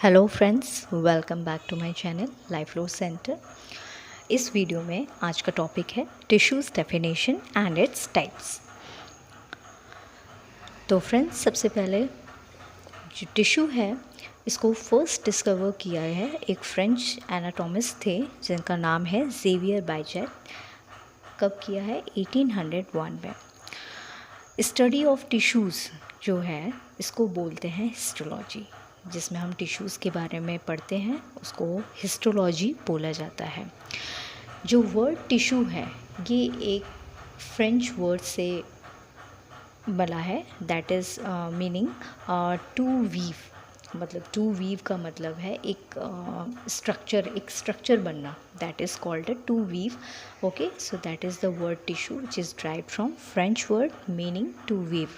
Hello friends, welcome back to my channel life flow centre. इस video में आज का टॉपिक है tissues definition and its types. तो फ्रेंड्स, सबसे पहले जो टिश्यू है इसको फर्स्ट डिस्कवर किया है एक फ्रेंच एनाटॉमिस्ट थे जिनका नाम है जेवियर बाइजेट। कब किया है? 1801 में। स्टडी ऑफ टिश्यूज़ जो है इसको बोलते हैं हिस्टोलॉजी। जिसमें हम टिश्यूज़ के बारे में पढ़ते हैं उसको हिस्टोलॉजी बोला जाता है। जो वर्ड टिश्यू है ये एक फ्रेंच वर्ड से बना है, that is meaning to weave. मतलब टू वीव का मतलब है एक स्ट्रक्चर बनना, that is called a to weave. Okay, so that is the word tissue which is derived from French word meaning to weave.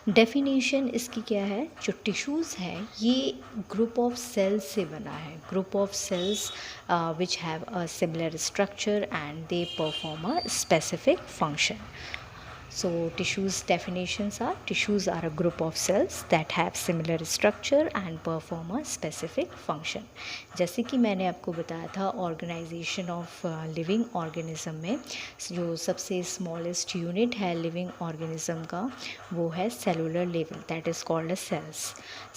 Definition इसकी क्या है? जो टिश्यूज़ है ये ग्रुप ऑफ सेल्स से बना है, group of cells which have a similar structure and they perform a specific function. So tissues definitions are: tissues are a group of cells that have similar structure and perform a specific function. जैसे कि मैंने आपको बताया था organisation of living organism में जो सबसे smallest unit है लिविंग ऑर्गेनिज्म का वो है cellular level, that is called a cells.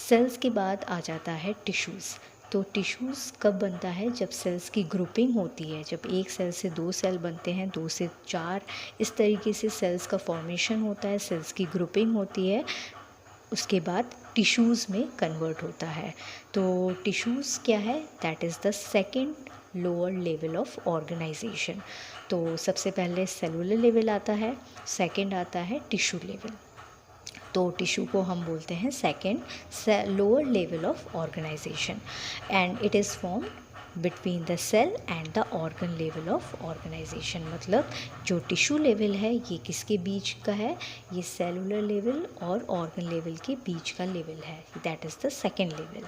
Cells के बाद आ जाता है टिश्यूज़। तो टिश्यूज़ कब बनता है? जब सेल्स की ग्रुपिंग होती है, जब एक सेल से दो सेल बनते हैं, दो से चार, इस तरीके से सेल्स का फॉर्मेशन होता है, सेल्स की ग्रुपिंग होती है, उसके बाद टिश्यूज़ में कन्वर्ट होता है। तो टिश्यूज़ क्या है? That is the second lower level of organisation. तो सबसे पहले सेलुलर लेवल आता है, सेकेंड आता है टिश्यू लेवल। तो टिश्यू को हम बोलते हैं second lower level of organisation and it is form between the cell and the organ level of organisation. मतलब जो टिश्यू लेवल है ये किसके बीच का है? ये सेलुलर लेवल और ऑर्गन लेवल के बीच का लेवल है, that is the second level.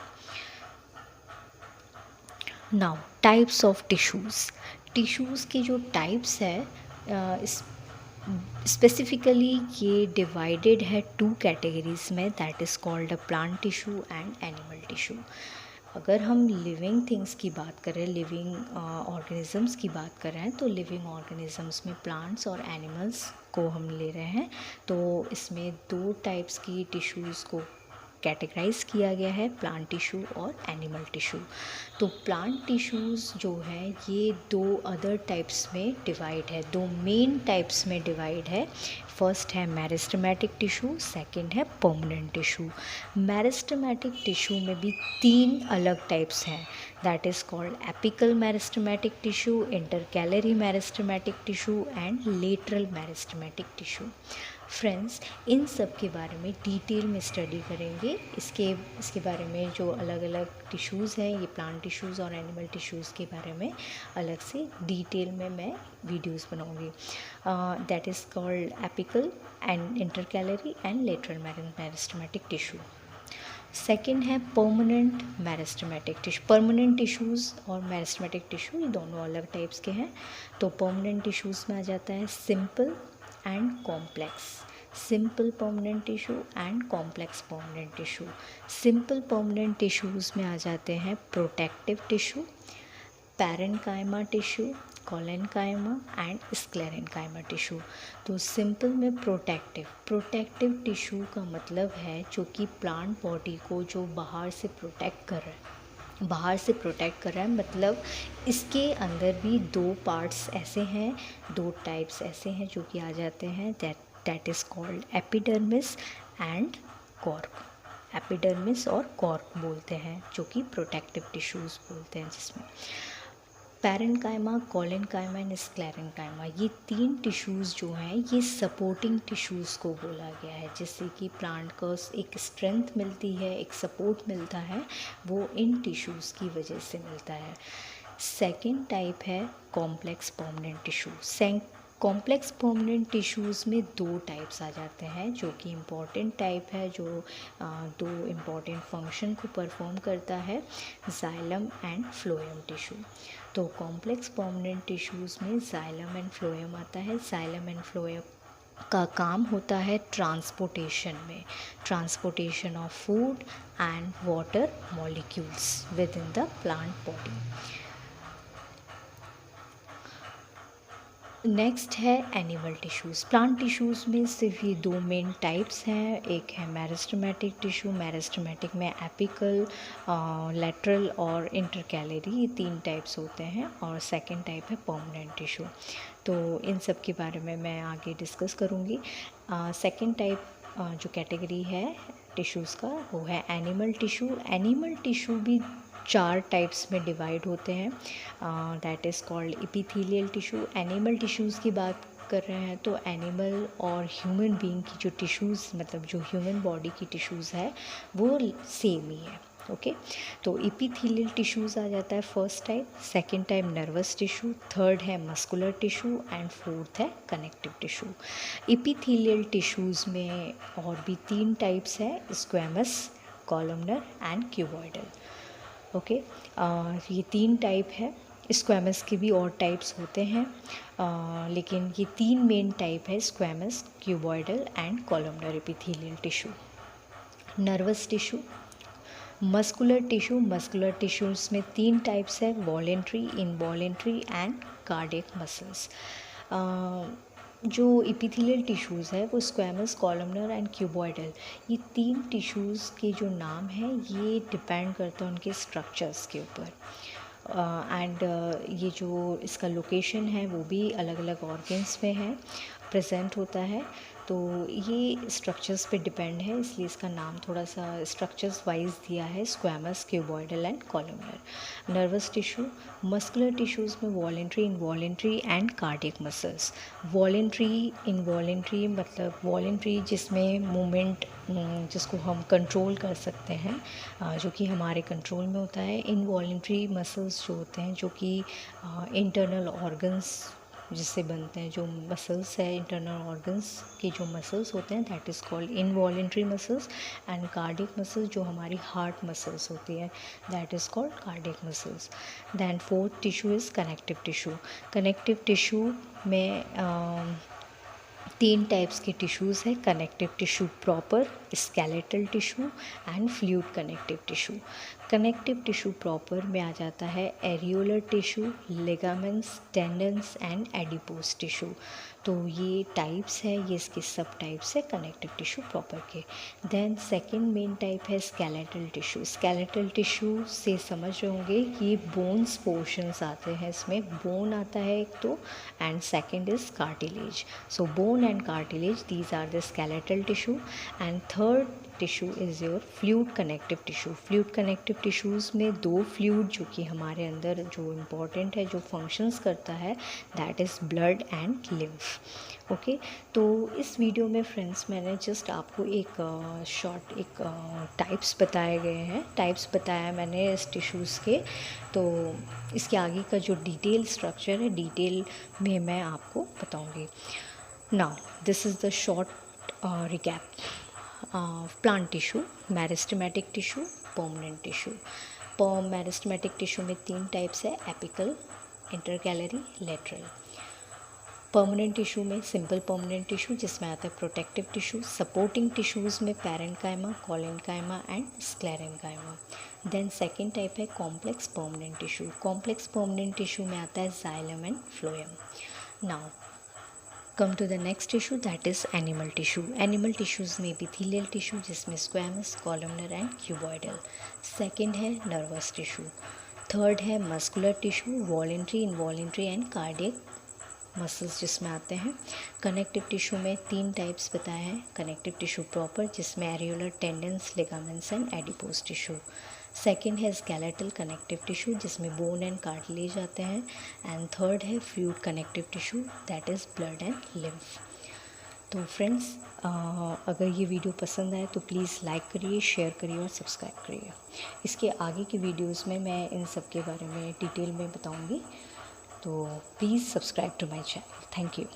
Now types of tissues. Tissues की जो टाइप्स है इस स्पेसिफिकली ये डिवाइडेड है टू कैटेगरीज में, that is called a plant tissue and animal tissue. अगर हम लिविंग थिंग्स की बात करें, लिविंग ऑर्गेनिजम्स की बात कर रहे हैं, तो लिविंग ऑर्गेनिजम्स में प्लांट्स और एनिमल्स को हम ले रहे हैं। तो इसमें दो टाइप्स की टिश्यूज़ को कैटेगराइज किया गया है, प्लांट टिश्यू और एनिमल टिश्यू। तो प्लांट टिश्यूज़ जो है ये दो अदर टाइप्स में डिवाइड है, दो मेन टाइप्स में डिवाइड है। फर्स्ट है मेरिस्टेमेटिक टिश्यू, सेकंड है परमानेंट टिश्यू। मेरिस्टेमेटिक टिश्यू में भी तीन अलग टाइप्स हैं, that is called apical meristematic tissue, intercalary meristematic tissue and lateral meristematic tissue. Friends, इन सब के बारे में डिटेल में स्टडी करेंगे। इसके बारे में जो अलग अलग टिश्यूज़ हैं, ये प्लांट टिश्यूज़ और एनिमल टिश्यूज़ के बारे में अलग से डिटेल में मैं वीडियोस बनाऊंगी। That is called apical and intercalary and lateral meristematic tissue. Second है permanent meristematic tissue. Permanent tissues और मेरिस्टेमेटिक टिश्यू ये दोनों अलग टाइप्स के हैं। तो परमानेंट टिश्यूज़ में आ जाता है simple and complex, simple permanent tissue and complex permanent tissue. Simple permanent tissues में आ जाते हैं protective tissue, parenchyma tissue, collenchyma and sclerenchyma tissue. तो सिंपल में प्रोटेक्टिव टिश्यू का मतलब है जो कि प्लांट बॉडी को जो बाहर से प्रोटेक्ट कर रहा है, मतलब इसके अंदर भी दो पार्ट्स ऐसे हैं, दो टाइप्स ऐसे हैं जो कि आ जाते हैं, that is called epidermis and cork. Epidermis और कॉर्क बोलते हैं, जो कि प्रोटेक्टिव टिश्यूज़ बोलते हैं। जिसमें पैरेन्काइमा, कोलेनकाइमा एंड स्क्लेरेनकाइमा, ये तीन टिश्यूज़ जो हैं ये सपोर्टिंग टिश्यूज़ को बोला गया है, जिससे कि प्लांट को एक स्ट्रेंथ मिलती है, एक सपोर्ट मिलता है, वो इन टिश्यूज़ की वजह से मिलता है। सेकेंड टाइप है complex permanent tissue. Complex permanent tissues में दो टाइप्स आ जाते हैं, जो कि इम्पॉर्टेंट टाइप है, जो दो इम्पॉर्टेंट फंक्शन को परफॉर्म करता है, जाइलम एंड फ्लोएम टिश्यू। तो कॉम्प्लेक्स परमानेंट टिश्यूज़ में जाइलम एंड फ्लोएम आता है। जाइलम एंड फ्लोएम का काम होता है ट्रांसपोर्टेशन में, transportation of food and water molecules with in the plant body. Next है एनिमल टिश्यूज़। प्लांट टिश्यूज़ में सिर्फ ये दो मेन टाइप्स हैं, एक है मेरिस्टेमेटिक टिश्यू, मेरिस्टेमेटिक में एपिकल, लेटरल और इंटरकैलरी, ये तीन टाइप्स होते हैं, और सेकंड टाइप है परमानेंट टिश्यू। तो इन सब के बारे में मैं आगे डिस्कस करूँगी। सेकंड टाइप जो कैटेगरी है टिश्यूज़ का वो है एनिमल टिश्यू। एनिमल टिश्यू भी चार टाइप्स में डिवाइड होते हैं, that is called epithelial tissue. Animal tissues की बात कर रहे हैं तो एनिमल और ह्यूमन बीइंग की जो टिश्यूज़, मतलब जो ह्यूमन बॉडी की टिश्यूज़ है वो सेम ही है। ओके तो एपिथेलियल टिश्यूज़ आ जाता है first type, second type nervous tissue, third है मस्कुलर टिश्यू एंड फोर्थ है कनेक्टिव टिश्यू। एपिथेलियल टिश्यूज़ में और भी तीन टाइप्स है, squamous, columnar and cuboidal. Okay ये तीन टाइप है। स्क्वैमस के भी और टाइप्स होते हैं, लेकिन ये तीन मेन टाइप है, squamous, cuboidal and columnar epithelial tissue. Nervous tissue, muscular tissue. Muscular tissues में तीन टाइप्स है, voluntary, involuntary and cardiac muscles. जो एपिथेलियल टिश्यूज़ है वो स्क्वैमस, कॉलमनर एंड क्यूबॉइडल, ये तीन टिश्यूज़ के जो नाम है ये डिपेंड करता है उनके स्ट्रक्चर्स के ऊपर, एंड ये जो इसका लोकेशन है वो भी अलग अलग ऑर्गन्स में है, प्रेजेंट होता है। तो ये स्ट्रक्चर्स पे डिपेंड है, इसलिए इसका नाम थोड़ा सा स्ट्रक्चर्स वाइज दिया है, squamous, cuboidal and columnar. Nervous tissue, muscular tissues में voluntary, involuntary and cardiac muscles. Voluntary, involuntary मतलब वॉलेंट्री जिसमें मूवमेंट, जिसको हम कंट्रोल कर सकते हैं, जो कि हमारे कंट्रोल में होता है। इनवॉलेंट्री मसल्स जो होते हैं, जो कि इंटरनल ऑर्गन्स जिससे बनते हैं, जो मसल्स है इंटरनल ऑर्गन्स के जो मसल्स होते हैं, that is called involuntary muscles. And cardiac muscles जो हमारी हार्ट मसल्स होती है, that is called cardiac muscles. Then fourth tissue is connective tissue. Connective tissue में तीन टाइप्स के टिश्यूज़ है, connective tissue proper, skeletal tissue and fluid connective tissue. Connective tissue proper में आ जाता है areolar tissue, ligaments, tendons and adipose tissue. तो ये टाइप्स है, ये इसके सब टाइप्स है कनेक्टिव टिश्यू प्रॉपर के। देन सेकंड मेन टाइप है स्केलेटल टिश्यू। स्केलेटल टिश्यू से समझ रहे होंगे ये बोन्स पोर्शंस आते हैं, इसमें बोन आता है एक तो, and second is cartilage. So bone and cartilage, these are the skeletal tissue. And third tissue is your fluid connective tissue. Fluid connective tissues में दो फ्लूइड जो कि हमारे अंदर जो इम्पॉर्टेंट है, जो फंक्शंस करता है, that is blood and lymph. Okay तो इस वीडियो में फ्रेंड्स मैंने जस्ट आपको एक शॉर्ट एक टाइप्स बताए गए हैं, टाइप्स बताया मैंने इस टिश्यूज़ के। तो इसके आगे का जो डिटेल स्ट्रक्चर है, डिटेल में मैं आपको बताऊंगी। Now this is the short recap. Plant tissue, meristematic tissue, permanent tissue. Meristematic tissue में तीन टाइप्स है, apical, intercalary, lateral. Permanent tissue में सिंपल परमानेंट टिश्यू जिसमें आता है प्रोटेक्टिव टिश्यू। सपोर्टिंग टिश्यूज़ में parenchyma, collenchyma and sclerenchyma. Then second type है complex permanent tissue. Complex permanent tissue में आता है xylem and phloem. Now come to the next tissue, that is animal tissue. Animal tissues में epithelial tissue जिसमें squamous, columnar and cuboidal. Second है nervous tissue. Third है muscular tissue, voluntary, involuntary and cardiac muscles जिसमें आते हैं। Connective tissue में तीन types बताए हैं, कनेक्टिव टिश्यू प्रॉपर जिसमें areolar tendons, ligaments and adipose tissue. Second है स्केलेटल कनेक्टिव टिश्यू जिसमें बोन एंड कार्टिलेज आते हैं। एंड थर्ड है fluid connective tissue, that is blood and lymph. तो फ्रेंड्स अगर ये वीडियो पसंद आए तो प्लीज़ लाइक करिए, शेयर करिए और सब्सक्राइब करिए। इसके आगे की वीडियोस में मैं इन सब के बारे में डिटेल में बताऊंगी, तो please subscribe to my channel. Thank you.